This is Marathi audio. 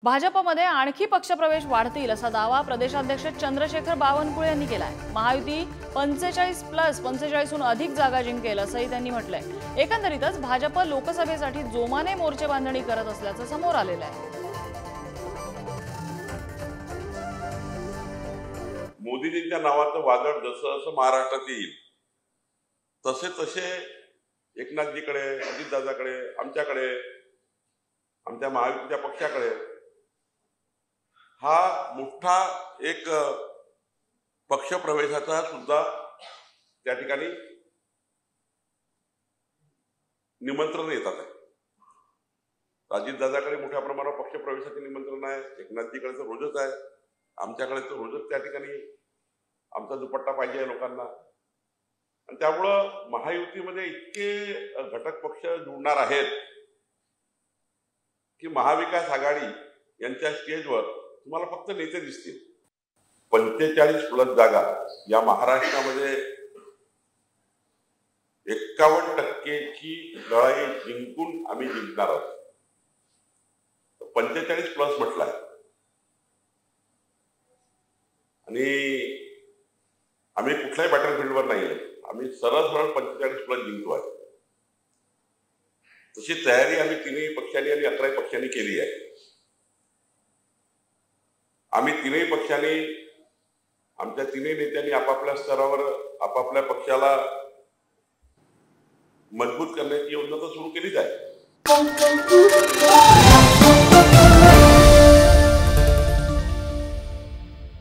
भाजपमध्ये आणखी पक्षप्रवेश वाढतील असा दावा प्रदेशाध्यक्ष चंद्रशेखर बावनकुळे यांनी केलाय। महायुती 45+45हून अधिक जागा जिंकेल असंही त्यांनी म्हटलंय। एकंदरीतच भाजप लोकसभेसाठी जोमाने मोर्चे बांधणी करत असल्याचं समोर आलेलं आहे। मोदीजींच्या नावाचं वादळ जसं जसं महाराष्ट्रात येईल तसे तसे एकनाथजीकडे, अजितदादाकडे, आमच्याकडे, आमच्या महायुतीच्या पक्षाकडे हा मोठा एक पक्षप्रवेशाचा सुद्धा त्या ठिकाणी निमंत्रण येतात आहे। अजितदादाकडे मोठ्या प्रमाणावर पक्षप्रवेशाचे निमंत्रण आहे, एकनाथजीकडे तर रोजच आहे, आमच्याकडे तर रोजच त्या ठिकाणी आमचा दुपट्टा पाहिजे आहे लोकांना। आणि त्यामुळं महायुतीमध्ये इतके घटक पक्ष जुळणार आहेत की महाविकास आघाडी यांच्या स्टेजवर तुम्हाला फक्त नेते दिसतील। 45+ जागा या महाराष्ट्रामध्ये 51% लढाई जिंकून आम्ही जिंकणार आहोत। 45+ म्हटलंय आणि आम्ही कुठल्याही बॅटलफील्डवर नाहीये, आम्ही सरळ सरळ 45+ जिंकतो आहे। तशी तयारी आम्ही तिन्ही पक्षांनी आणि 11 पक्षांनी केली आहे। आम्ही तिन्ही पक्षांनी आमच्या तिन्ही नेत्यांनी आपापल्या स्तरावर आपापल्या पक्षाला मजबूत करण्याची योजना तर सुरू केलीच आहे।